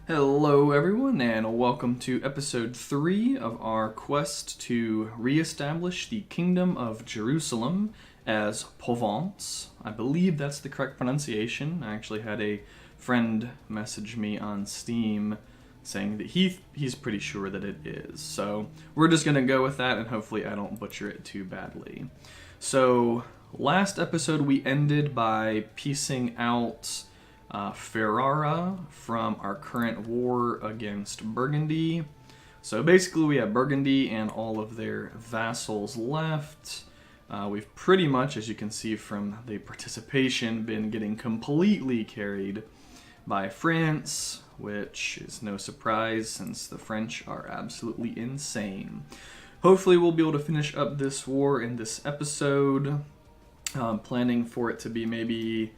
Hello, everyone, and welcome to episode 3 of our quest to reestablish the Kingdom of Jerusalem as Provence. I believe that's the correct pronunciation. I actually had a friend message me on Steam saying that he's pretty sure that it is. So we're just going to go with that, and hopefully I don't butcher it too badly. So last episode we ended by piecing out Ferrara from our current war against Burgundy. So basically we have Burgundy and all of their vassals left. We've pretty much, as you can see from the participation, been getting completely carried by France, which is no surprise since the French are absolutely insane. Hopefully we'll be able to finish up this war in this episode. Planning for it to be maybe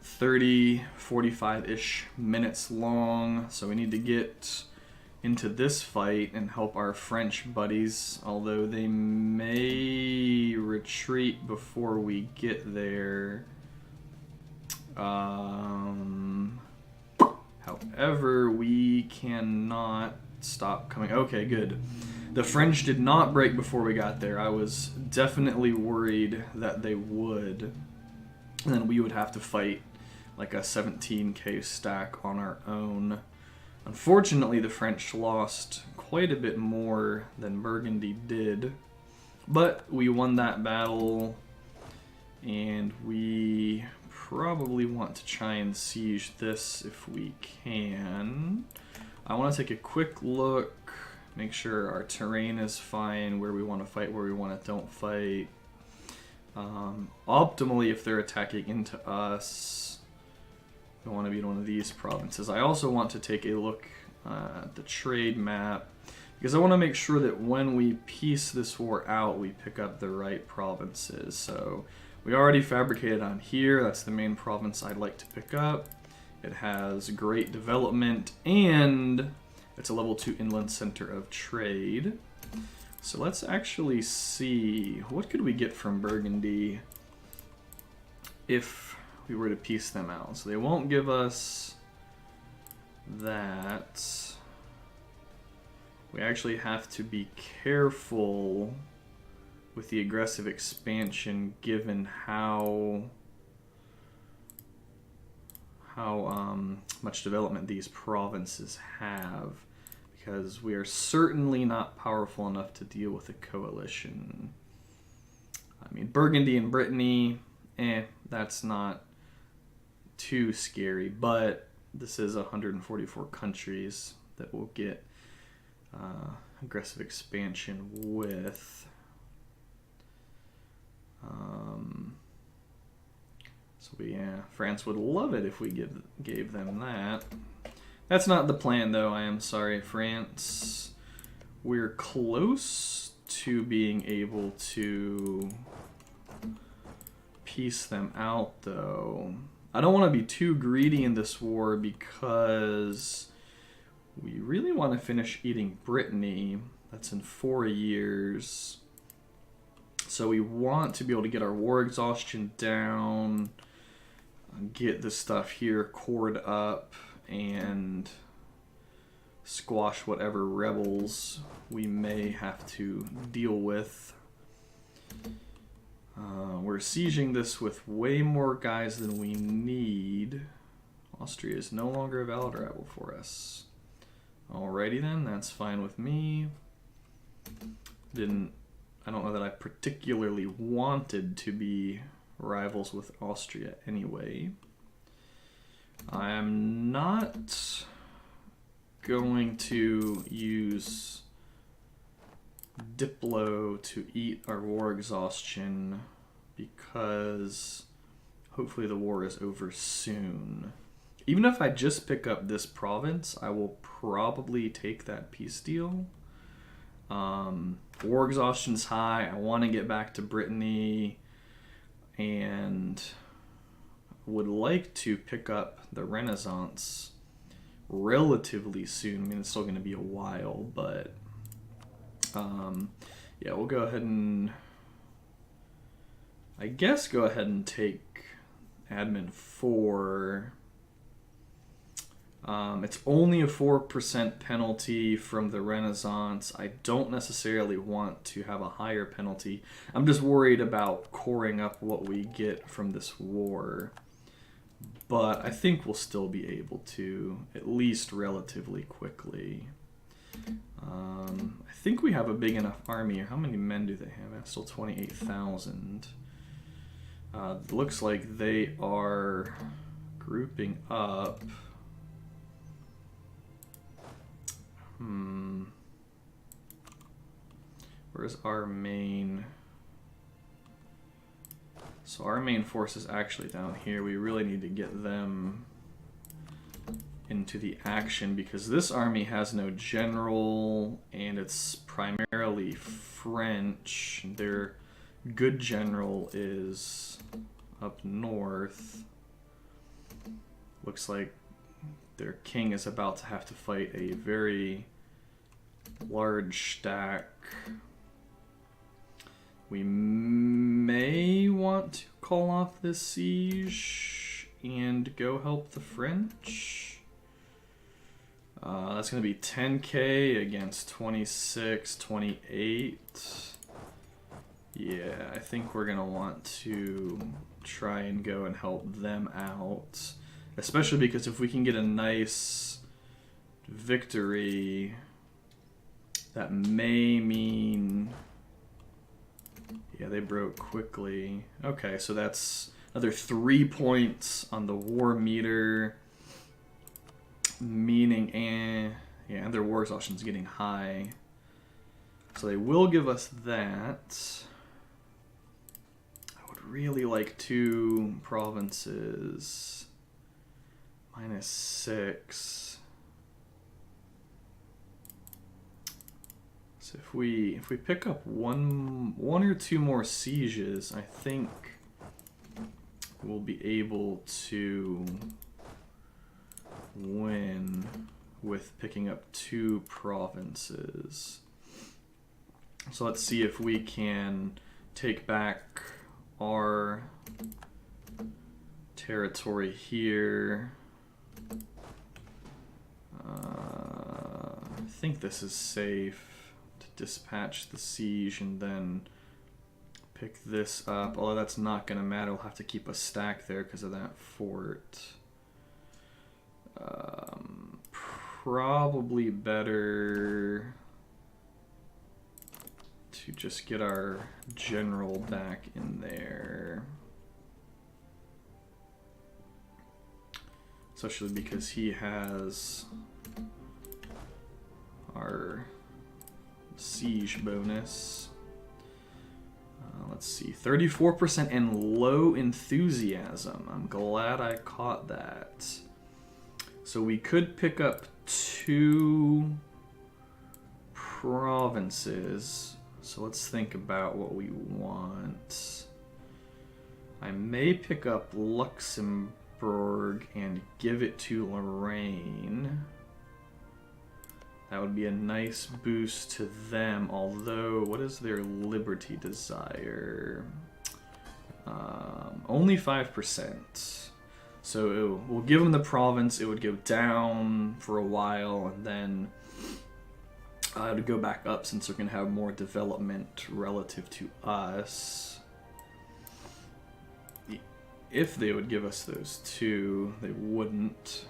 30, 45-ish minutes long, so we need to get into this fight and help our French buddies, although they may retreat before we get there. However, we cannot stop coming. Okay, good. The French did not break before we got there. I was definitely worried that they would. And then we would have to fight like a 17k stack on our own. Unfortunately, the French lost quite a bit more than Burgundy did. But we won that battle, and we probably want to try and siege this if we can. I want to take a quick look, make sure our terrain is fine, where we want to fight, where we want to don't fight. Optimally, if they're attacking into us, we want to be in one of these provinces. I also want to take a look at the trade map, because I want to make sure that when we piece this war out, we pick up the right provinces. So we already fabricated on here. That's the main province I'd like to pick up. It has great development, and it's a level 2 inland center of trade. So let's actually see, what could we get from Burgundy if we were to piece them out? So they won't give us that. We actually have to be careful with the aggressive expansion given how much development these provinces have, because we are certainly not powerful enough to deal with a coalition. I mean, Burgundy and Brittany, that's not too scary, but this is 144 countries that will get aggressive expansion with. France would love it if we gave them that. That's not the plan, though. I am sorry, France. We're close to being able to piece them out, though. I don't want to be too greedy in this war because we really want to finish eating Brittany. That's in 4 years. So we want to be able to get our war exhaustion down, get this stuff here cored up, and squash whatever rebels we may have to deal with. We're sieging this with way more guys than we need. Austria is no longer a valid rival for us. Alrighty then, that's fine with me. I don't know that I particularly wanted to be rivals with Austria anyway. I am not going to use Diplo to eat our war exhaustion because hopefully the war is over soon. Even if I just pick up this province, I will probably take that peace deal. War exhaustion's high. I want to get back to Brittany and would like to pick up the Renaissance relatively soon. I mean, it's still going to be a while, but yeah, we'll go ahead and take admin 4 It's only a 4% penalty from the Renaissance. I don't necessarily want to have a higher penalty. I'm just worried about coring up what we get from this war. But I think we'll still be able to, at least relatively quickly. I think we have a big enough army. How many men do they have? That's still 28,000. Looks like they are grouping up. Where's our main? So our main force is actually down here. We really need to get them into the action because this army has no general and it's primarily French. Their good general is up north. Looks like their king is about to have to fight a very large stack. We may want to call off this siege and go help the French. That's going to be 10k against 26, 28. Yeah, I think we're going to want to try and go and help them out. Especially because if we can get a nice victory, that may mean... Yeah, they broke quickly. Okay, so that's another 3 points on the war meter. Meaning, yeah, their war exhaustion's getting high. So they will give us that. I would really like 2 provinces. -6. So if we pick up one or 2 more sieges, I think we'll be able to win with picking up 2 provinces. So let's see if we can take back our territory here. I think this is safe to dispatch the siege and then pick this up. Although that's not going to matter. We'll have to keep a stack there because of that fort. Probably better to just get our general back in there. Especially because he has our siege bonus. Let's see, 34% and low enthusiasm. I'm glad I caught that. So we could pick up 2 provinces. So let's think about what we want. I may pick up Luxembourg and give it to Lorraine. That would be a nice boost to them, although, what is their liberty desire? Only 5%. So we'll give them the province, it would go down for a while, and then it would go back up since they're going to have more development relative to us. If they would give us those 2, they wouldn't.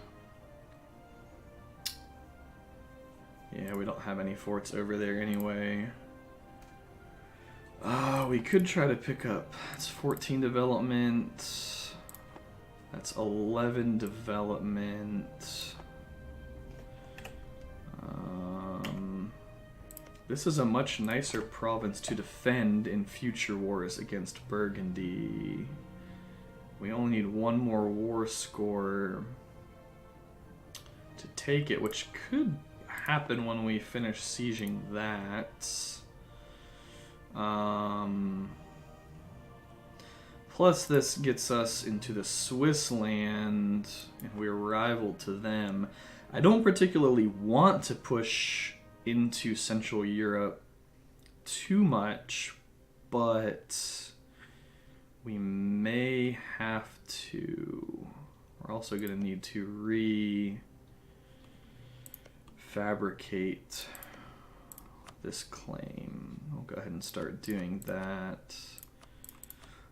Yeah, we don't have any forts over there anyway. We could try to pick up, that's 14 development. That's 11 development. This is a much nicer province to defend in future wars against Burgundy. We only need 1 more war score to take it, which could happen when we finish sieging that. Plus this gets us into the Swiss land, and we're rival to them. I don't particularly want to push into Central Europe too much, but we may have to. We're also going to need to fabricate this claim. We'll go ahead and start doing that.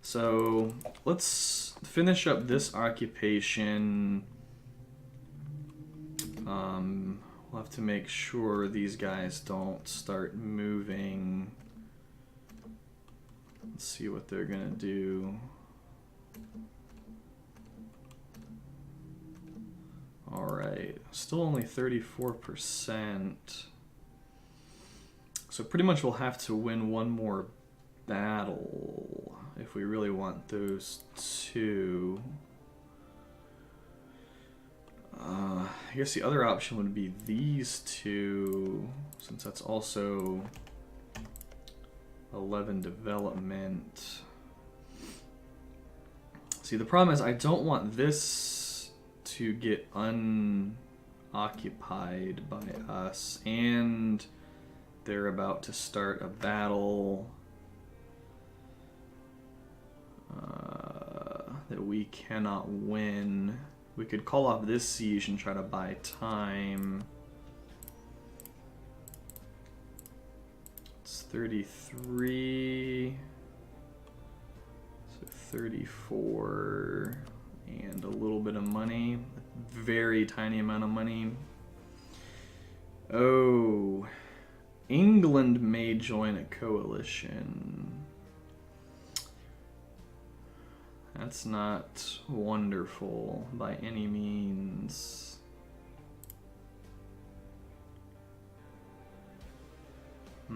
So let's finish up this occupation. We'll have to make sure these guys don't start moving. Let's see what they're gonna do. Alright, still only 34%. So pretty much we'll have to win one more battle if we really want those two. I guess the other option would be these two, since that's also 11 development. See, the problem is I don't want this to get unoccupied by us, and they're about to start a battle that we cannot win. We could call off this siege and try to buy time. It's 33, so 34, and a little bit of money, a very tiny amount of money. Oh, England may join a coalition. That's not wonderful by any means. Yeah,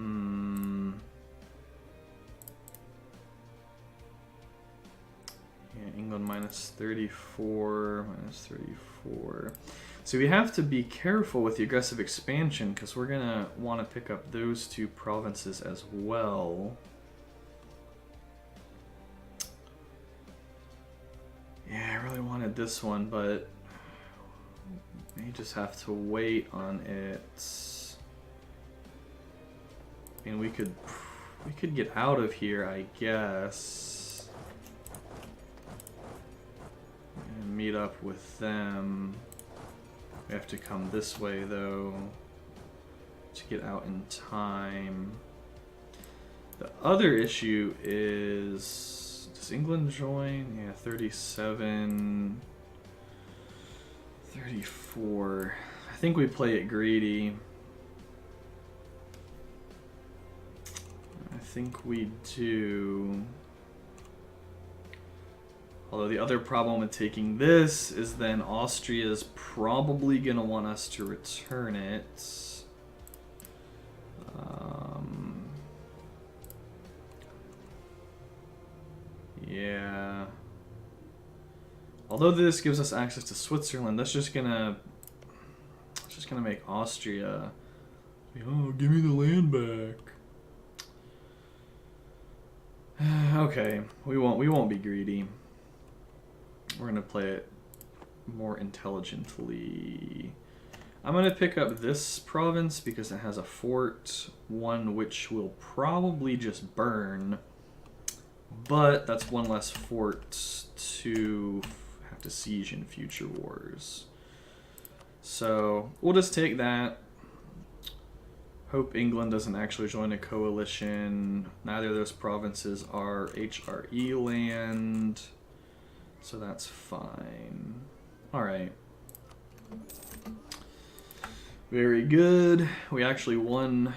England minus 34, minus 34. So we have to be careful with the aggressive expansion because we're gonna want to pick up those two provinces as well. Yeah, I really wanted this one, but we just have to wait on it. I mean, we could get out of here, I guess, and meet up with them. We have to come this way, though, to get out in time. The other issue is... Does England join? Yeah, 37, 34. I think we play it greedy. I think we do. Although the other problem with taking this is then Austria's probably going to want us to return it. Yeah. Although this gives us access to Switzerland, that's just gonna make Austria, oh, give me the land back. Okay, we won't be greedy. We're gonna play it more intelligently. I'm gonna pick up this province because it has a fort, one which will probably just burn. But that's one less fort to have to siege in future wars. So we'll just take that. Hope England doesn't actually join a coalition. Neither of those provinces are HRE land. So that's fine. Alright. Very good. We actually won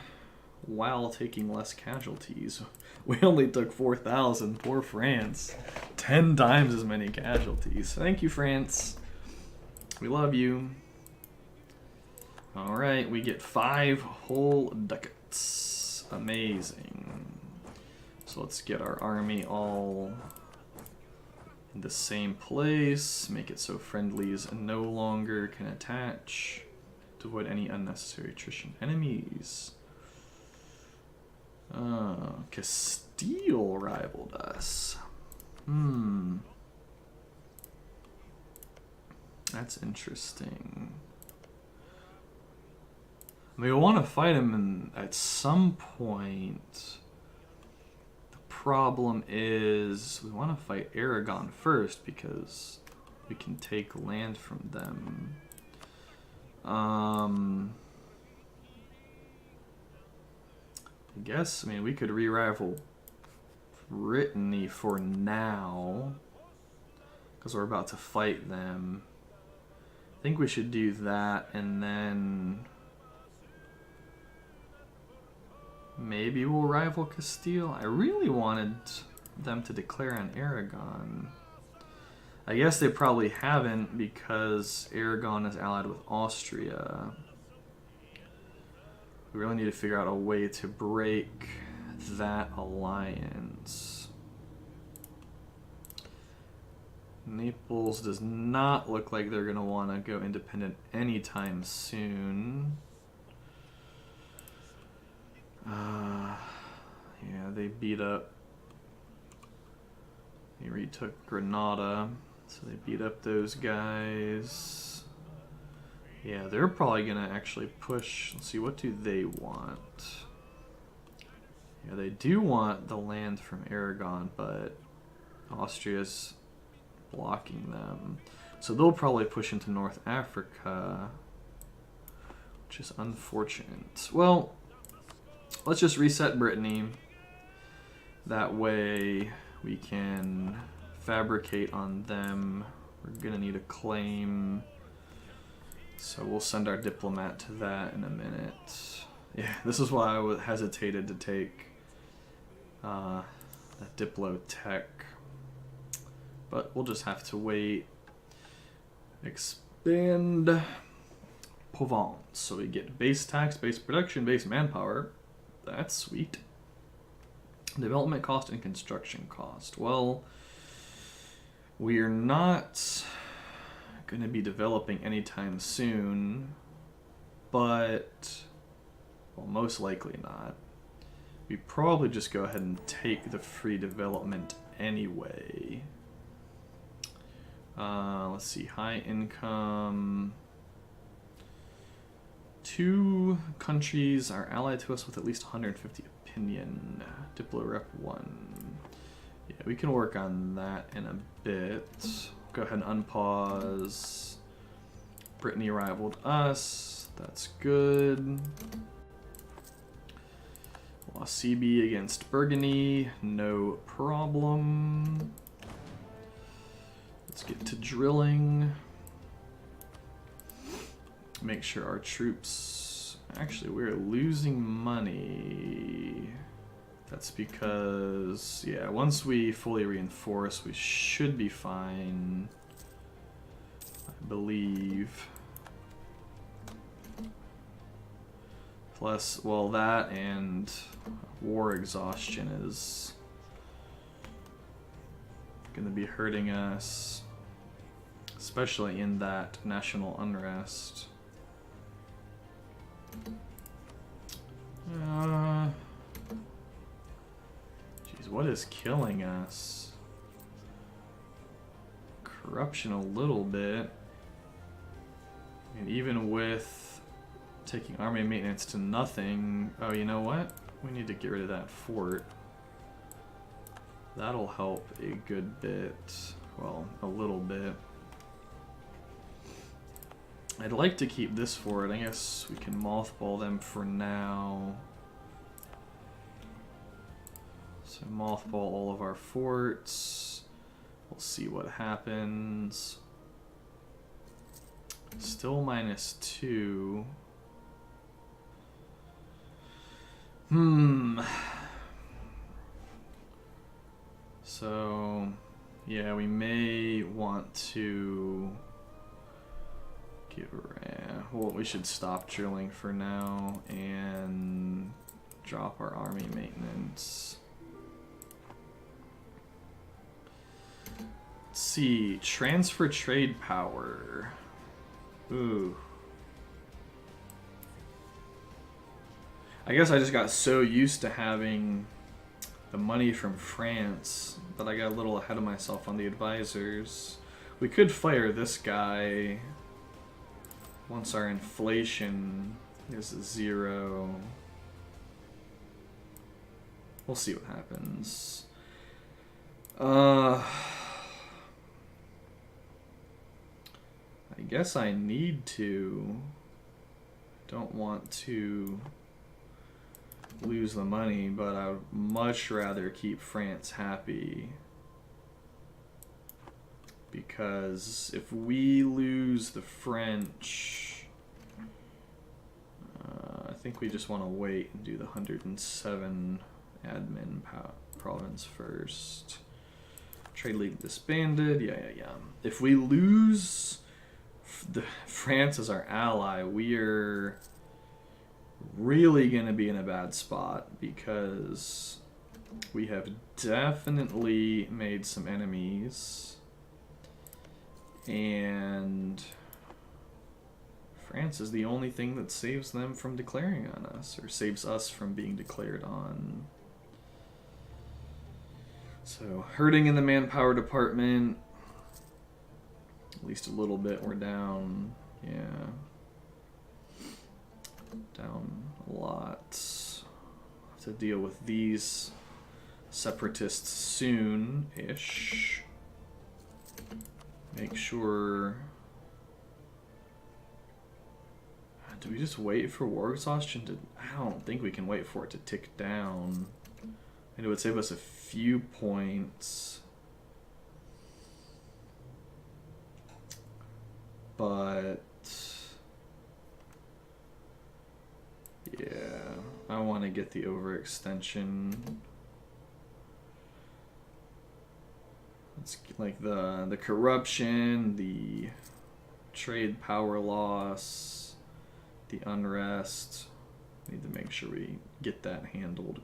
while taking less casualties. We only took 4,000. Poor France. 10 times as many casualties. Thank you, France. We love you. Alright, we get 5 whole ducats. Amazing. So let's get our army all in the same place. Make it so friendlies no longer can attach to avoid any unnecessary attrition. Enemies. Castile rivaled us. That's interesting. I mean, we want to fight him at some point. The problem is we want to fight Aragon first because we can take land from them. guess, I mean, we could re-rival Brittany for now, because we're about to fight them. I think we should do that, and then maybe we'll rival Castile. I really wanted them to declare on Aragon. I guess they probably haven't because Aragon is allied with Austria. We really need to figure out a way to break that alliance. Naples does not look like they're going to want to go independent anytime soon. Yeah, they beat up. They retook Granada, so they beat up those guys. Yeah, they're probably going to actually push. Let's see, what do they want? Yeah, they do want the land from Aragon, but Austria's blocking them. So they'll probably push into North Africa, which is unfortunate. Well, let's just reset Brittany. That way we can fabricate on them. We're gonna need a claim, so we'll send our diplomat to that in a minute. Yeah, this is why I hesitated to take that Diplotech, but we'll just have to wait. Expand Provence, so we get base tax, base production, base manpower. That's sweet. Development cost and construction cost. Well, we're not going to be developing anytime soon, but, well, most likely not. We probably just go ahead and take the free development anyway. Let's see, high income. 2 countries are allied to us with at least 150 opinion. Diplo Rep 1. Yeah, we can work on that in a bit. Go ahead and unpause. Brittany rivaled us. That's good. Lost CB against Burgundy. No problem. Let's get to drilling. Make sure our troops... Actually, we're losing money. That's because... Yeah, once we fully reinforce, we should be fine. I believe. Plus, well, that and war exhaustion is going to be hurting us. Especially in that national unrest. Geez, what is killing us? Corruption a little bit. And even with taking army maintenance to nothing... Oh, you know what? We need to get rid of that fort. That'll help a good bit. Well, a little bit. I'd like to keep this fort. I guess we can mothball them for now. So mothball all of our forts. We'll see what happens. Still -2. So, yeah, we may want to... Well, we should stop drilling for now and drop our army maintenance. Let's see, transfer trade power. Ooh. I guess I just got so used to having the money from France that I got a little ahead of myself on the advisors. We could fire this guy once our inflation is 0. We'll see what happens. I guess I need to. Don't want to lose the money, but I would much rather keep France happy. Because if we lose the French, I think we just want to wait and do the 107 admin province first. Trade League disbanded. Yeah. If we lose France as our ally, we're really going to be in a bad spot because we have definitely made some enemies. And France is the only thing that saves them from declaring on us, or saves us from being declared on. So, hurting in the manpower department. At least a little bit. We're down. Yeah. Down a lot. Have to deal with these separatists soon-ish. Make sure... Do we just wait for war exhaustion to... I don't think we can wait for it to tick down. And it would save us a few points. But... yeah, I want to get the overextension. It's like the corruption, the trade power loss, the unrest. Need to make sure we get that handled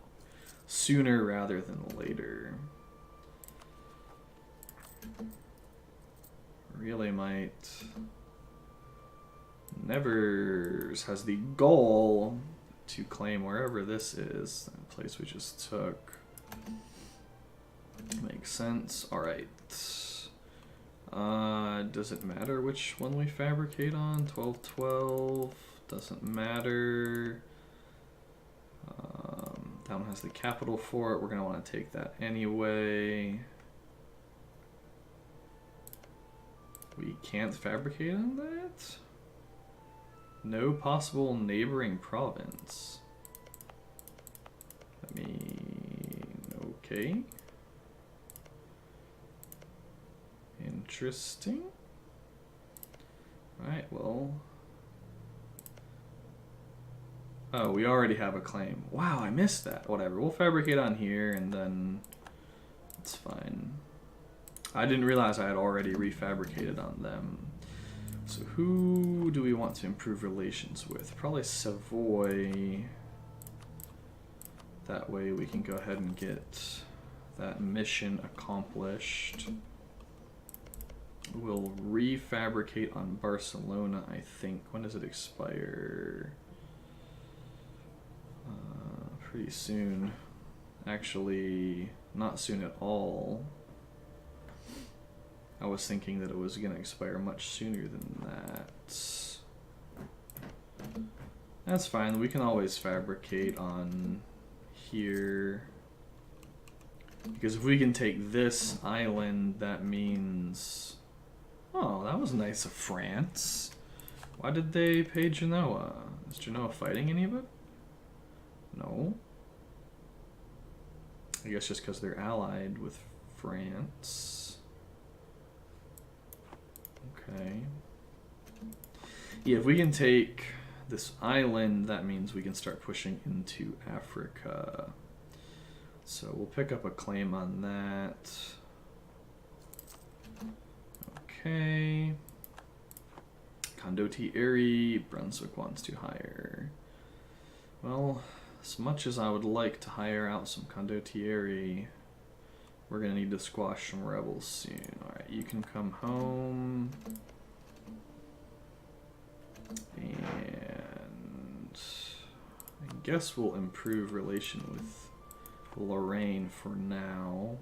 sooner rather than later. Really might... Nevers has the goal to claim wherever this is, that place we just took. Makes sense. Alright. Does it matter which one we fabricate on? 1212. Doesn't matter. That one has the capital for it. We're going to want to take that anyway. We can't fabricate on that? No possible neighboring province. I mean, okay. Interesting. Alright, well. Oh, we already have a claim. Wow, I missed that. Whatever, we'll fabricate on here and then it's fine. I didn't realize I had already refabricated on them. So who do we want to improve relations with? Probably Savoy. That way we can go ahead and get that mission accomplished. We'll refabricate on Barcelona, I think. When does it expire? Pretty soon. Actually, not soon at all. I was thinking that it was going to expire much sooner than that. That's fine. We can always fabricate on here. Because if we can take this island, that means... Oh, that was nice of France. Why did they pay Genoa? Is Genoa fighting any of it? No. I guess just because they're allied with France. Okay. Yeah, if we can take this island, that means we can start pushing into Africa. So we'll pick up a claim on that. Okay. Condottieri, Brunswick wants to hire. Well, as much as I would like to hire out some condottieri, we're going to need to squash some rebels soon. Alright, you can come home. And I guess we'll improve relation with Lorraine for now.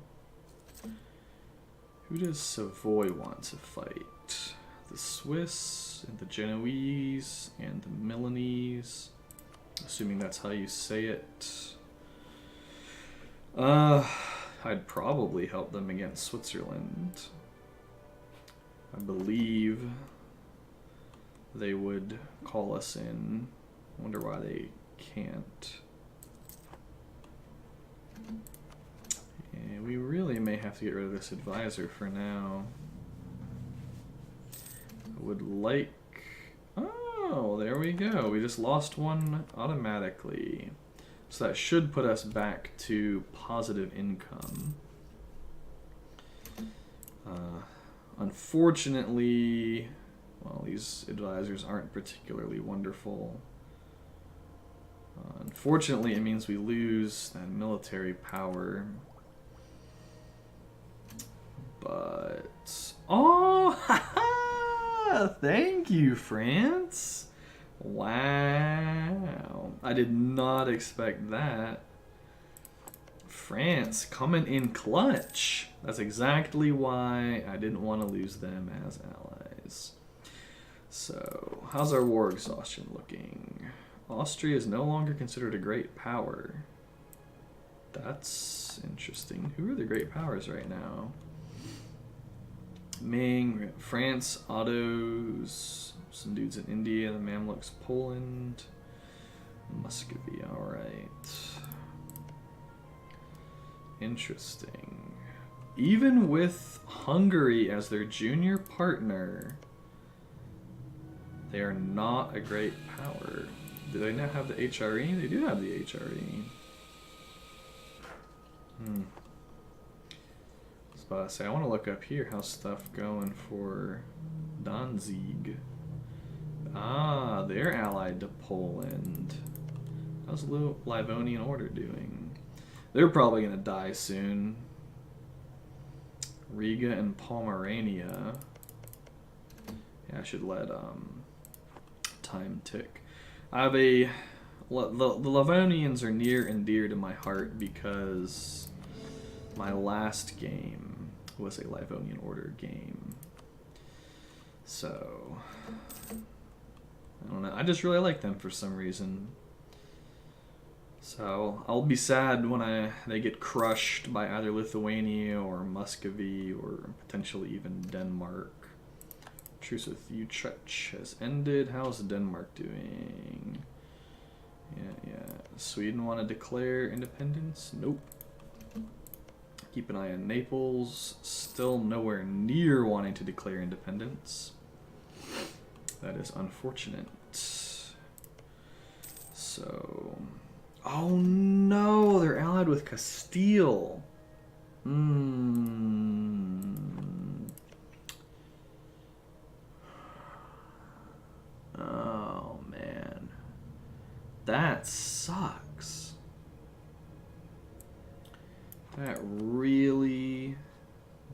Who does Savoy want to fight? The Swiss, and the Genoese, and the Milanese. Assuming that's how you say it. I'd probably help them against Switzerland. I believe they would call us in. I wonder why they can't. And we really may have to get rid of this advisor for now. I would like... Oh, there we go. We just lost one automatically. So that should put us back to positive income. Unfortunately, well, these advisors aren't particularly wonderful. Unfortunately, it means we lose that military power. But... Oh! Thank you, France! Wow. I did not expect that. France coming in clutch. That's exactly why I didn't want to lose them as allies. So, how's our war exhaustion looking? Austria is no longer considered a great power. That's interesting. Who are the great powers right now? Ming, France, Ottos, some dudes in India, the Mamluks, Poland, Muscovy, alright. Interesting. Even with Hungary as their junior partner, they are not a great power. Do they not have the HRE? They do have the HRE. I was about to say, I want to look up here how's stuff going for Danzig. Ah, they're allied to Poland. How's the Livonian Order doing? They're probably going to die soon. Riga and Pomerania. Yeah, I should let time tick. I have a... The Livonians are near and dear to my heart because my last game was a Livonian Order game. So... I don't know. I just really like them for some reason. So I'll be sad when they get crushed by either Lithuania or Muscovy or potentially even Denmark. Truce with Utrecht has ended. How's Denmark doing? Yeah. Sweden want to declare independence? Nope. Keep an eye on Naples. Still nowhere near wanting to declare independence. That is unfortunate. So... Oh no, they're allied with Castile. Oh man. That sucks. That really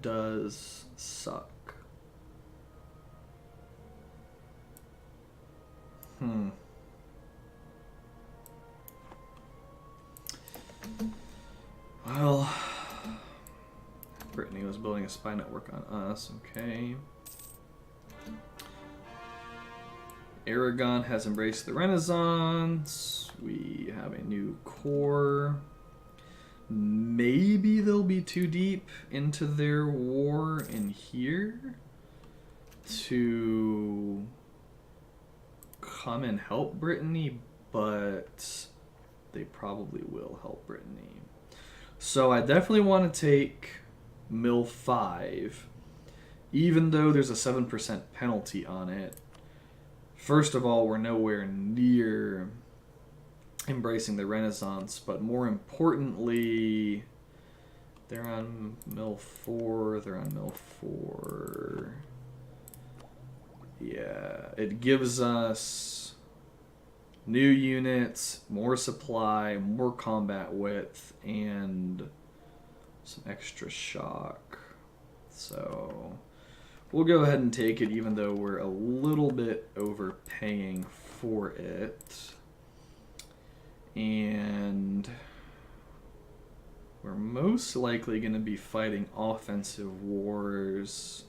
does suck. Well, Brittany was building a spy network on us, okay. Aragon has embraced the Renaissance. We have a new core. Maybe they'll be too deep into their war in here to come and help Brittany, but they probably will help Brittany. So I definitely want to take Mill 5, even though there's a 7% penalty on it. First of all, we're nowhere near embracing the Renaissance, but more importantly, they're on Mill 4, Yeah, it gives us new units, more supply, more combat width, and some extra shock. So we'll go ahead and take it, even though we're a little bit overpaying for it. And we're most likely going to be fighting offensive wars.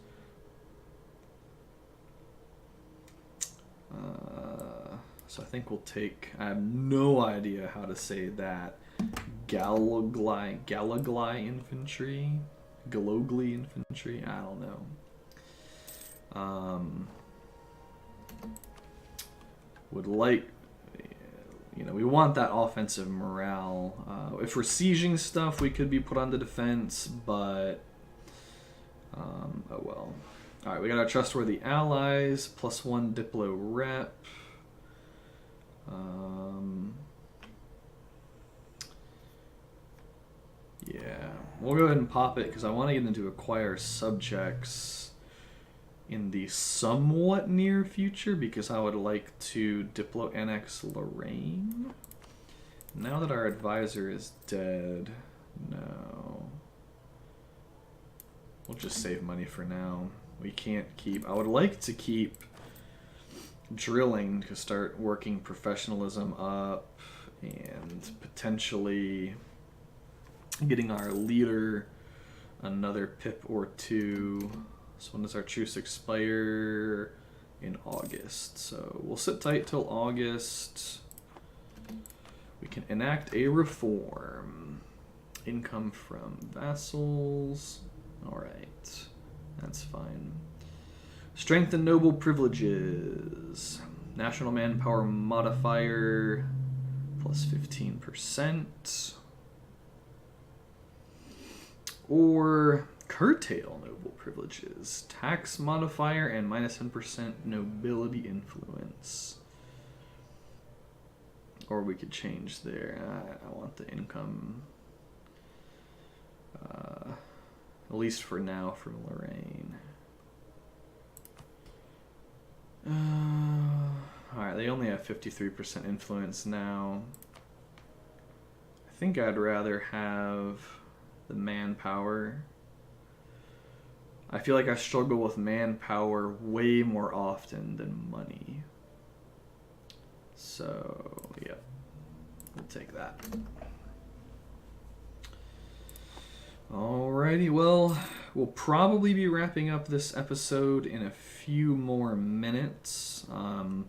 So I think we'll take, I have no idea how to say that, Galagly infantry? Galogly infantry? I don't know. Would like, you know, we want that offensive morale. If we're sieging stuff, we could be put on the defense, but oh well. All right, we got our trustworthy allies, +1 Diplo rep. Yeah, we'll go ahead and pop it because I want to get into acquire subjects in the somewhat near future because I would like to Diplo annex Lorraine. Now that our advisor is dead, no. We'll just save money for now. We can't keep... I would like to keep drilling to start working professionalism up and potentially getting our leader another pip or 2. So when does our truce expire? In August. So we'll sit tight till August. We can enact a reform. Income from vassals. Alright. That's fine. Strengthen noble privileges. National manpower modifier +15%. Or curtail noble privileges. Tax modifier and -10% nobility influence. Or we could change there. I want the income, at least for now, from Lorraine. Alright, they only have 53% influence now. I think I'd rather have the manpower. I feel like I struggle with manpower way more often than money. So, yeah, we'll take that. Alrighty, well, we'll probably be wrapping up this episode in a few more minutes. I'm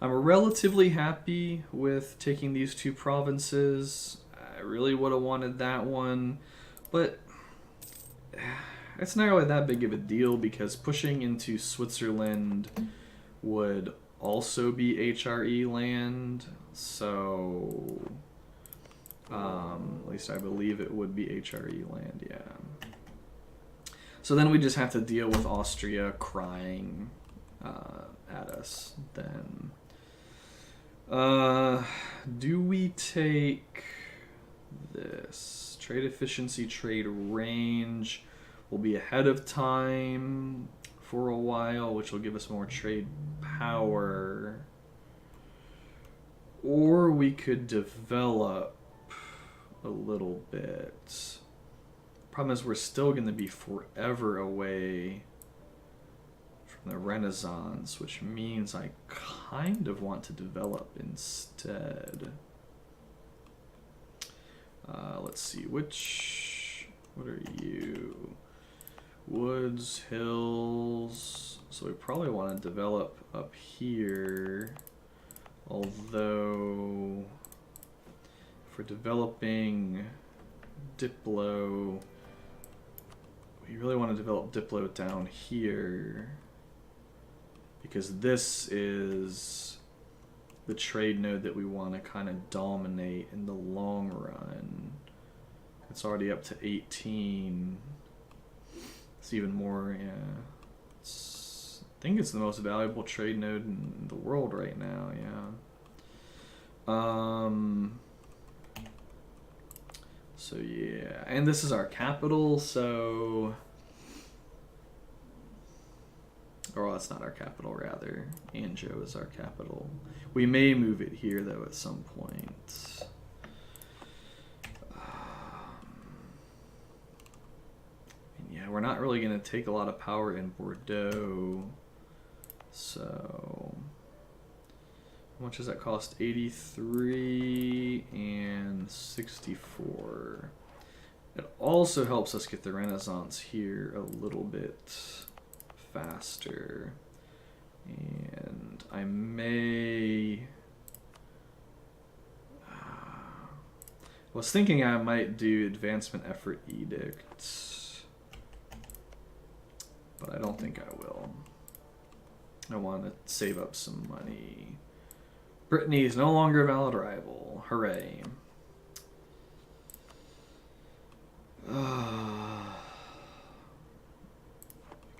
relatively happy with taking these 2 provinces. I really would have wanted that one, but it's not really that big of a deal because pushing into Switzerland would also be HRE land, so at least I believe it would be HRE land, yeah. So then we just have to deal with Austria crying at us then. Do we take this? Trade efficiency, trade range will be ahead of time for a while, which will give us more trade power. Or we could develop a little bit. Problem is we're still going to be forever away from the Renaissance, which means I kind of want to develop instead. Let's see, what are you? Woods, hills. So we probably want to develop up here. Although, for developing Diplo, we really want to develop Diplo down here. Because this is the trade node that we want to kind of dominate in the long run. It's already up to 18. It's even more, yeah. I think it's the most valuable trade node in the world right now, yeah. So yeah, and this is our capital, so... Or that's not our capital, rather. Anjou is our capital. We may move it here, though, at some point. Yeah, we're not really going to take a lot of power in Bordeaux. So... How much does that cost? 83 and 64. It also helps us get the Renaissance here a little bit faster. And I may... I was thinking I might do Advancement Effort Edict, but I don't think I will. I want to save up some money Brittany is no longer a valid rival. Hooray.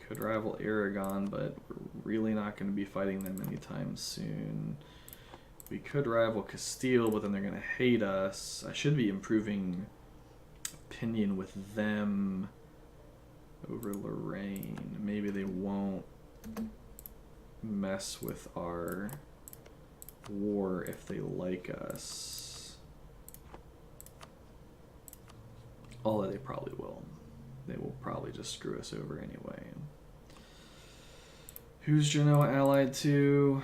Could rival Aragon, but we're really not going to be fighting them anytime soon. We could rival Castile, but then they're going to hate us. I should be improving opinion with them over Lorraine. Maybe they won't mess with our war if they like us. Although they probably will. They will probably just screw us over anyway. Who's Genoa allied to?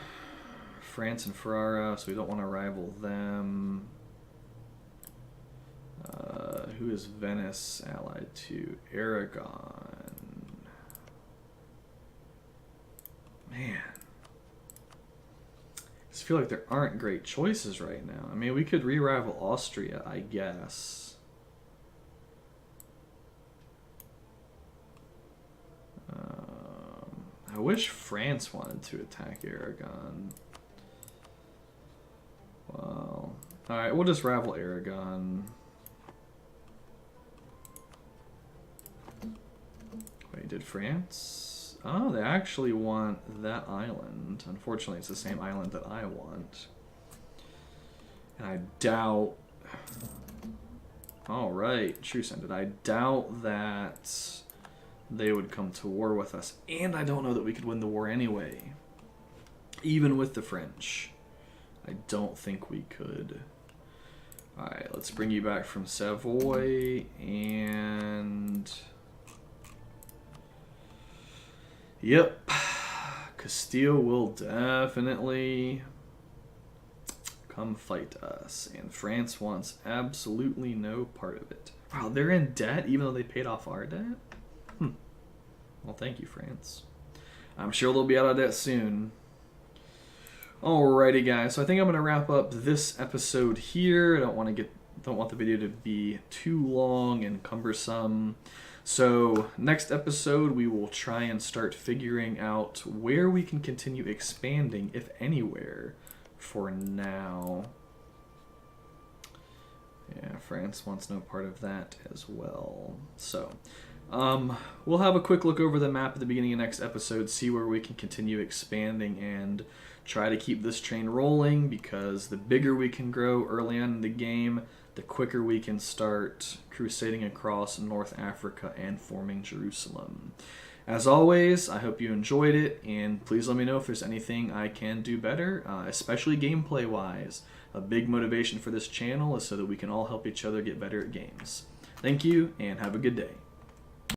France and Ferrara, so we don't want to rival them. Who is Venice allied to? Aragon. Man. I just feel like there aren't great choices right now. I mean, we could re-rival Austria, I guess. I wish France wanted to attack Aragon. Well, alright, we'll just rival Aragon. Wait, did France? Oh, they actually want that island. Unfortunately, it's the same island that I want. And I doubt... Alright, truce ended. I doubt that they would come to war with us. And I don't know that we could win the war anyway. Even with the French. I don't think we could. Alright, let's bring you back from Savoy. And... Yep. Castile will definitely come fight us. And France wants absolutely no part of it. Wow, they're in debt even though they paid off our debt? Well, thank you, France. I'm sure they'll be out of debt soon. Alrighty, guys. So I think I'm gonna wrap up this episode here. I don't want the video to be too long and cumbersome. So next episode, we will try and start figuring out where we can continue expanding, if anywhere, for now. Yeah, France wants no part of that as well. So, we'll have a quick look over the map at the beginning of next episode, see where we can continue expanding and try to keep this train rolling, because the bigger we can grow early on in the game, the quicker we can start crusading across North Africa and forming Jerusalem. As always, I hope you enjoyed it, and please let me know if there's anything I can do better, especially gameplay-wise. A big motivation for this channel is so that we can all help each other get better at games. Thank you, and have a good day.